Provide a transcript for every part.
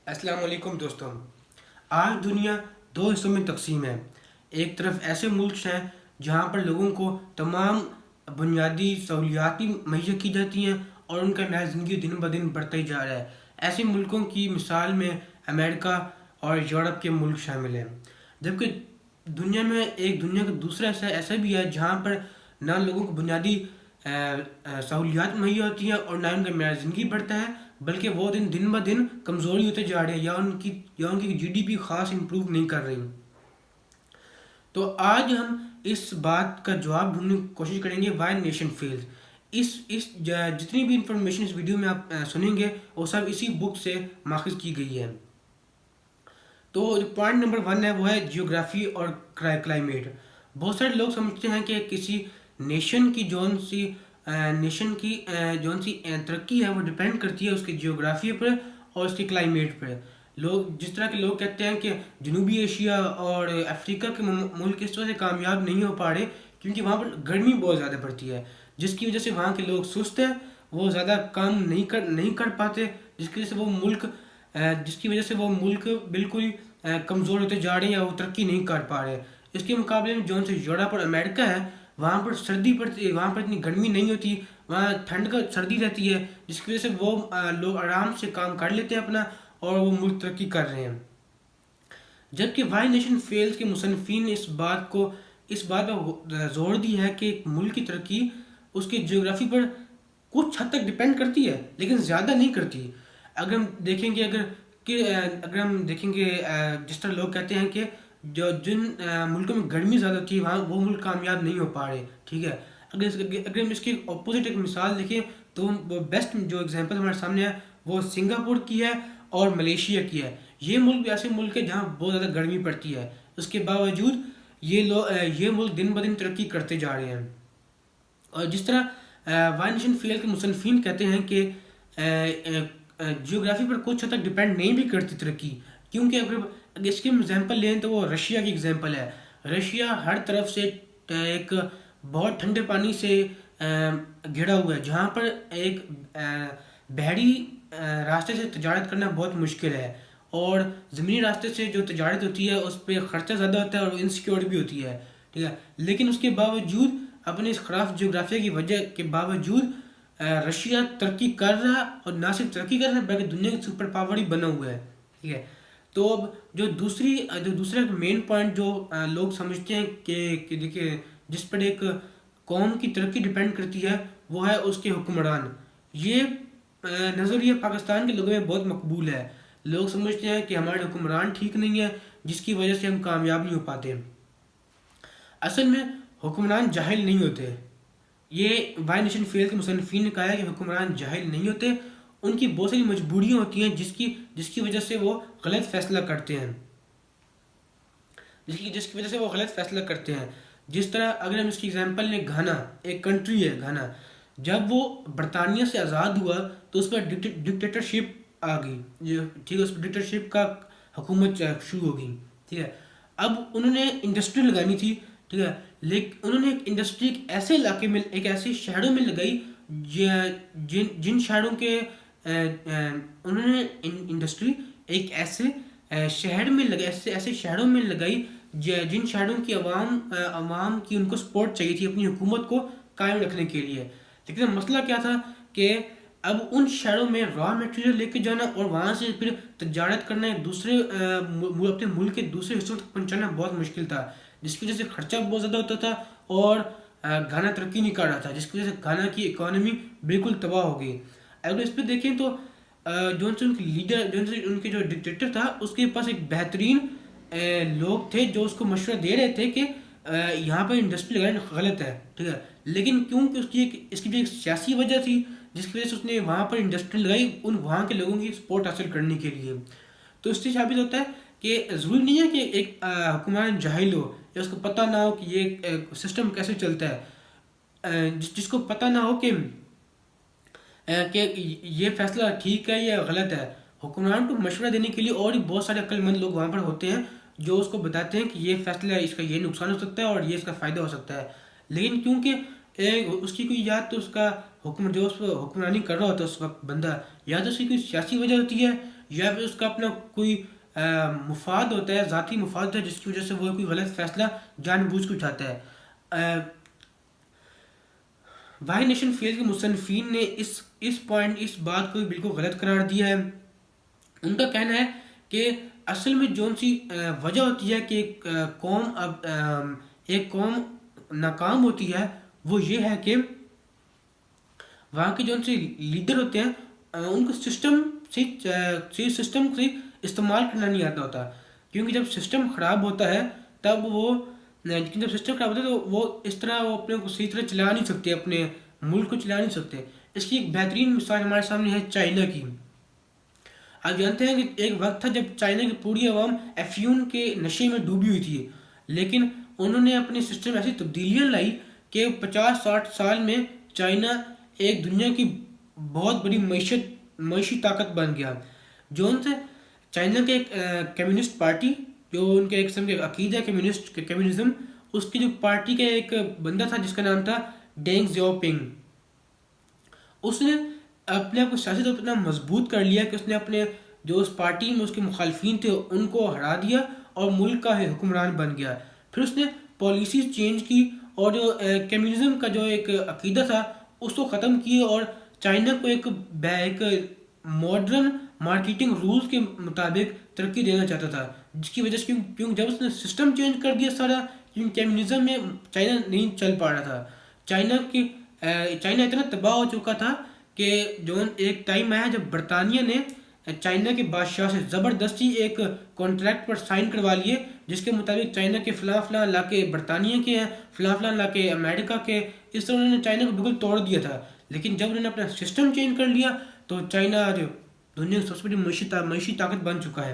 السلام علیکم دوستوں. آج دنیا دو حصوں میں تقسیم ہے. ایک طرف ایسے ملک ہیں جہاں پر لوگوں کو تمام بنیادی سہولیات بھی مہیا کی جاتی ہیں اور ان کا معیار زندگی دن بدن بڑھتا ہی جا رہا ہے. ایسے ملکوں کی مثال میں امریکہ اور یورپ کے ملک شامل ہیں. جبکہ دنیا کا دوسرا حصہ ایسا بھی ہے جہاں پر نہ لوگوں کو بنیادی سہولیات مہیا ہوتی ہیں اور نہ ان کا معیار زندگی بڑھتا ہے، بلکہ وہ دن بہ دن کمزوری ہوتے جا رہے ہیں یا ان کی جی ڈی پی خاص امپروو نہیں کر رہی. تو آج ہم اس بات کا جواب ڈھونڈنے کی کوشش کریں گے وائی نیشن فیلز. جتنی بھی انفارمیشن اس ویڈیو میں آپ سنیں گے وہ سب اسی بک سے ماخذ کی گئی ہے. تو پوائنٹ نمبر 1 ہے وہ ہے جیوگرافی اور کلائمیٹ. بہت سارے لوگ سمجھتے ہیں کہ کسی نیشن کی جون سی ترقی ہے وہ ڈپینڈ کرتی ہے اس کی جیوگرافی پر اور اس کی کلائمیٹ پر. جس طرح کے لوگ کہتے ہیں کہ جنوبی ایشیا اور افریقہ کے ملک اس وجہ سے کامیاب نہیں ہو پا رہے کیونکہ وہاں پر گرمی بہت زیادہ پڑتی ہے، جس کی وجہ سے وہاں کے لوگ سست ہیں، وہ زیادہ کام نہیں کر پاتے، جس کی وجہ سے وہ ملک بالکل کمزور ہوتے جا رہے ہیں یا وہ ترقی نہیں کر پا رہے. اس کے مقابلے میں جون سے یورپ اور امریکہ ہے وہاں پر سردی پڑتی ہے، وہاں پر اتنی گرمی نہیں ہوتی، وہاں سردی رہتی ہے، جس کی وجہ سے وہ لوگ آرام سے کام کر لیتے ہیں اپنا اور وہ ملک ترقی کر رہے ہیں. جبکہ وائی نیشن فیلز کے مصنفین اس بات پر زور دی ہے کہ ایک ملک کی ترقی اس کی جغرافی پر کچھ حد تک ڈپینڈ کرتی ہے لیکن زیادہ نہیں کرتی. اگر ہم دیکھیں گے جس طرح لوگ کہتے ہیں کہ جن ملکوں میں گرمی زیادہ ہوتی ہے وہاں وہ ملک کامیاب نہیں ہو پا رہے، ٹھیک ہے. اگر ہم اس کی اپوزٹ ایک مثال دیکھیں تو بیسٹ جو ایگزامپل ہمارے سامنے ہے وہ سنگاپور کی ہے اور ملیشیا کی ہے. یہ ملک بھی ایسے ملک ہے جہاں بہت زیادہ گرمی پڑتی ہے، اس کے باوجود یہ ملک دن بدن ترقی کرتے جا رہے ہیں. اور جس طرح وائی نیشن فیل کے مصنفین کہتے ہیں کہ جیوگرافی پر کچھ حد تک ڈپینڈ نہیں بھی کرتی ترقی، کیونکہ اگر اس کی ایگزامپل لیں تو وہ رشیا کی ایگزامپل ہے. رشیا ہر طرف سے ایک بہت ٹھنڈے پانی سے گھرا ہوا ہے جہاں پر ایک بحری راستے سے تجارت کرنا بہت مشکل ہے اور زمینی راستے سے جو تجارت ہوتی ہے اس پہ خرچہ زیادہ ہوتا ہے اور انسیکیور بھی ہوتی ہے، ٹھیک ہے. لیکن اس کے باوجود اپنے اس خراب جغرافیہ کی وجہ کے باوجود رشیا ترقی کر رہا ہے اور نہ صرف ترقی کر رہا ہے بلکہ دنیا کی سپر پاور ہی بنا ہوا ہے، ٹھیک ہے. تو اب جو دوسرا مین پوائنٹ جو لوگ سمجھتے ہیں کہ دیکھیے جس پر ایک قوم کی ترقی ڈپینڈ کرتی ہے وہ ہے اس کے حکمران. یہ نظریہ پاکستان کے لوگوں میں بہت مقبول ہے. لوگ سمجھتے ہیں کہ ہمارے حکمران ٹھیک نہیں ہے جس کی وجہ سے ہم کامیاب نہیں ہو پاتے. اصل میں حکمران جاہل نہیں ہوتے. یہ وائی نیشن فیل کے مصنفین نے کہا ہے کہ حکمران جاہل نہیں ہوتے، ان کی بہت ساری مجبوریاں ہوتی ہیں جس کی وجہ سے وہ غلط فیصلہ کرتے ہیں. جس طرح اگر ہم اس کی ایگزامپل لیں گھانا، ایک کنٹری ہے گھانا، جب وہ برطانیہ سے آزاد ہوا تو اس پر ڈکٹیٹرشپ آ گئی، ٹھیک ہے، اس پر ڈکٹیٹرشپ کا حکومت شروع ہو گئی، ٹھیک ہے. اب انہوں نے انڈسٹری لگانی تھی، ٹھیک ہے، لیکن انہوں نے ایک انڈسٹری ایسے علاقے میں ایک ایسے شہروں میں لگائی جن شہروں کے انہوں نے انڈسٹری ایک ایسے شہر میں ایسے شہروں میں لگائی جن شہروں کی عوام کی ان کو سپورٹ چاہیے تھی اپنی حکومت کو قائم رکھنے کے لیے. لیکن مسئلہ کیا تھا کہ اب ان شہروں میں را میٹیریل لے کے جانا اور وہاں سے پھر تجارت کرنا اپنے ملک کے دوسرے حصوں تک پہنچانا بہت مشکل تھا، جس کی وجہ سے خرچہ بہت زیادہ ہوتا تھا اور گھانا ترقی نہیں کر رہا تھا، جس کی وجہ سے گھانا کی اکانومی بالکل تباہ ہو گئی. اگر اس پہ دیکھیں تو ان کے جو ڈکٹیٹر تھا اس کے پاس ایک بہترین لوگ تھے جو اس کو مشورہ دے رہے تھے کہ یہاں پر انڈسٹری لگانا غلط ہے، ٹھیک ہے. لیکن کیونکہ اس کی بھی ایک سیاسی وجہ تھی جس کی وجہ سے اس نے وہاں پر انڈسٹری لگائی وہاں کے لوگوں کی سپورٹ حاصل کرنے کے لیے. تو اس سے ثابت ہوتا ہے کہ ضروری نہیں ہے کہ ایک حکمران جاہل ہو یا اس کو پتہ نہ ہو کہ یہ سسٹم کیسے چلتا ہے، جس کو پتہ نہ ہو کہ یہ فیصلہ ٹھیک ہے یا غلط ہے. حکمران کو مشورہ دینے کے لیے اور بھی بہت سارے عقل مند لوگ وہاں پر ہوتے ہیں جو اس کو بتاتے ہیں کہ یہ فیصلہ اس کا یہ نقصان ہو سکتا ہے اور یہ اس کا فائدہ ہو سکتا ہے. لیکن کیونکہ اس کی کوئی یا تو اس کا جو اس پر حکمرانی کر رہا ہوتا ہے اس وقت بندہ، یا تو اس کی کوئی سیاسی وجہ ہوتی ہے یا پھر اس کا اپنا کوئی مفاد ہوتا ہے، ذاتی مفاد ہوتا ہے، جس کی وجہ سے وہ کوئی غلط فیصلہ جان بوجھ کے اٹھاتا ہے۔ وائی نیشن فیل کے مصنفین نے اس بات کو بالکل غلط قرار دیا ہے۔ ان کا کہنا ہے کہ اصل میں جون سی وجہ ہوتی ہے کہ ایک قوم ناکام ہوتی ہے، وہ یہ ہے کہ وہاں کے جون سے لیڈر ہوتے ہیں ان کو سسٹم سے استعمال کرنا نہیں آتا ہوتا، کیونکہ جب سسٹم خراب ہوتا ہے تب جب سسٹم خراب ہوتا ہے تو وہ اس طرح وہ اپنے کو صحیح طرح چلا نہیں سکتے، اپنے ملک کو چلا نہیں سکتے۔ اس کی ایک بہترین مثال ہمارے سامنے ہے چائنا کی۔ آپ جانتے ہیں کہ ایک وقت تھا جب چائنا کی پوری عوام افیون کے نشے میں ڈوبی ہوئی تھی، لیکن انہوں نے اپنے سسٹم میں ایسی تبدیلیاں لائی کہ 50-60 سال میں چائنا ایک دنیا کی بہت بڑی معاشی طاقت بن گیا۔ جو ان سے چائنا کے ایک کمیونسٹ پارٹی، جو ان کے ایک قسم کے عقیدہ کمیونزم، اس کی جو پارٹی کا ایک بندہ تھا جس کا نام تھا ڈینگ زیاؤ پنگ، اس نے اپنے آپ کو سیاسی طور پر اتنا مضبوط کر لیا کہ اس نے اپنے جو اس پارٹی میں اس کے مخالفین تھے ان کو ہرا دیا اور ملک کا حکمران بن گیا۔ پھر اس نے پالیسیز چینج کی اور جو کمیونزم کا جو ایک عقیدہ تھا اس کو ختم کیا اور چائنا کو ایک ماڈرن مارکیٹنگ رولز کے مطابق ترقی دینا چاہتا تھا، جس کی وجہ سے کیونکہ جب اس نے سسٹم چینج کر دیا سارا، کیونکہ کمیونزم میں چائنا نہیں چل پا رہا تھا، چائنا اتنا تباہ ہو چکا تھا کہ جو ایک ٹائم آیا جب برطانیہ نے چائنا کے بادشاہ سے زبردستی ایک کانٹریکٹ پر سائن کروا لیے، جس کے مطابق چائنا کے فلاں فلاں علاقے برطانیہ کے ہیں، فلاں فلاں علاقے امریکہ کے، اس طرح انہوں نے چائنا کو بالکل توڑ دیا تھا۔ لیکن جب انہوں نے اپنا سسٹم چینج کر لیا تو چائنا آج دنیا کی سب سے بڑی معاشی طاقت بن چکا ہے۔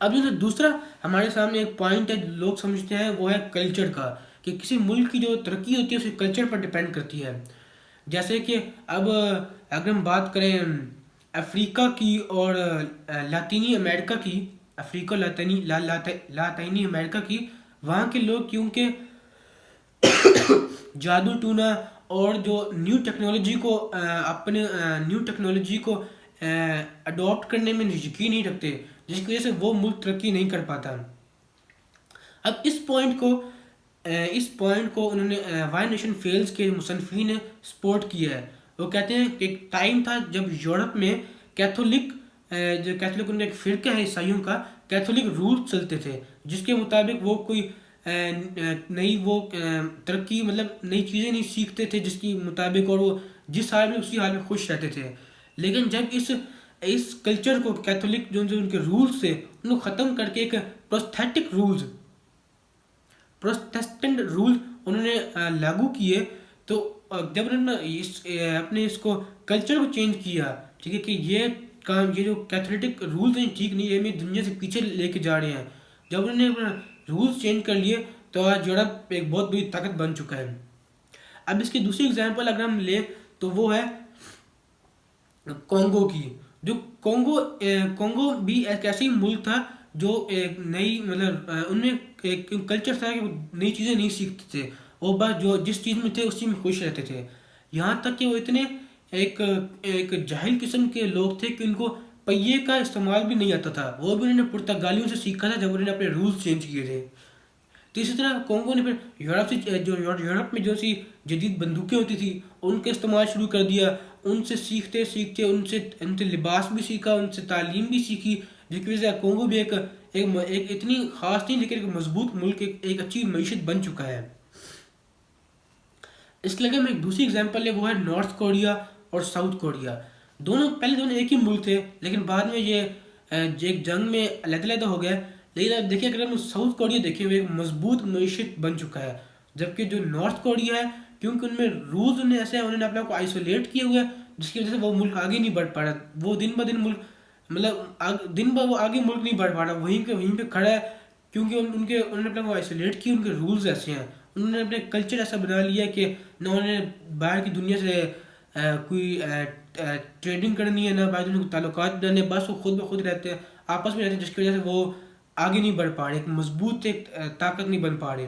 اب جو دوسرا ہمارے سامنے ایک پوائنٹ ہے لوگ سمجھتے ہیں وہ ہے کلچر کا، کہ کسی ملک کی جو ترقی ہوتی ہے اس کے کلچر پر ڈیپینڈ کرتی ہے۔ جیسے کہ اب اگر ہم بات کریں افریقہ کی اور لاطینی امریکہ کی، افریقہ لاطینی امریکہ کی، وہاں کے لوگ کیونکہ جادو ٹونا اور جو نیو ٹیکنالوجی کو اڈاپٹ کرنے میں یقین نہیں رکھتے، جس کی وجہ سے وہ ملک ترقی نہیں کر پاتا۔ اب اس پوائنٹ کو انہوں نے وائی نیشن فیلز کے مصنفین نے سپورٹ کیا ہے۔ وہ کہتے ہیں کہ ایک ٹائم تھا جب یورپ میں کیتھولک ان کا ایک فرقہ ہے عیسائیوں کا، کیتھولک رول چلتے تھے، جس کے مطابق وہ کوئی نئی ترقی مطلب نئی چیزیں نہیں سیکھتے تھے جس کی مطابق، اور وہ جس حال میں اسی حال میں خوش رہتے تھے۔ لیکن جب اس کلچر کو کیتھولک جو ان کے رولز تھے ان کو ختم کر کے ایک پروٹسٹنٹ رول انہوں نے لاگو کیے، تو جب انہوں نے اپنے اس کو کلچر کو چینج کیا، ٹھیک ہے، کہ یہ جو کیتھولک رولز ہیں ٹھیک نہیں ہے، ہمیں دنیا سے پیچھے لے کے جا رہے ہیں، جب انہوں نے اپنا رولز چینج کر لیے تو آج یورپ ایک بہت بڑی طاقت بن چکا ہے۔ اب اس کی دوسری اگزامپل اگر ہم لیں تو وہ ہے کانگو کی۔ جو کانگو بھی ایک ایسا ہی ملک تھا جو ایک نئی مطلب ان میں ایک کلچر تھا کہ وہ نئی چیزیں نہیں سیکھتے تھے، وہ بس جو جس چیز میں تھے اسی میں خوش رہتے تھے، یہاں تک کہ وہ اتنے ایک جاہل قسم کے لوگ تھے کہ ان کو پہیے کا استعمال بھی نہیں آتا تھا، وہ بھی انہوں نے پرتگالیوں سے سیکھا تھا جب انہوں نے اپنے رولز چینج کیے تھے۔ تو اسی طرح کانگو نے پھر یورپ میں جو سی جدید بندوقیں ہوتی تھی ان کا استعمال شروع کر دیا، ان سے سیکھتے ان سے لباس بھی سیکھا، ان سے تعلیم بھی سیکھی، جس کی وجہ سے کانگو بھی ایک اتنی خاص نہیں لیکن ایک مضبوط ملک، ایک اچھی معیشت بن چکا ہے۔ اس کے لگے میں ایک دوسری اگزامپل ہے وہ ہے نارتھ کوریا اور ساؤتھ کوریا۔ پہلے دونوں ایک ہی ملک تھے لیکن بعد میں یہ ایک جنگ میں علیحدہ ہو گئے، لیکن اب دیکھیں اگر ہم ساؤتھ کوریا دیکھیں وہ ایک مضبوط معیشت بن چکا ہے، جبکہ جو نارتھ کوریا ہے کیونکہ ان میں رولز ایسے ہیں، انہوں نے اپنے آپ کو آئسولیٹ کیے ہوئے، جس کی وجہ سے وہ ملک آگے نہیں بڑھ پا رہا، وہ دن بہ دن وہ آگے ملک نہیں بڑھ پا رہا، وہیں پہ کھڑا ہے، کیونکہ انہوں نے اپنے کو آئسولیٹ کی، ان کے رولز ایسے ہیں، انہوں نے اپنے کلچر ایسا بنا لیا کہ نہ انہوں نے باہر کی دنیا سے کوئی ٹریڈنگ کرنی ہے، نہ باہر دنیا کو تعلقات بنانے، بس وہ خود بخود رہتے ہیں، آپس میں رہتے ہیں، جس کی وجہ سے وہ آگے نہیں بڑھ پا رہے، ایک مضبوط ایک طاقت نہیں بن پا رہے۔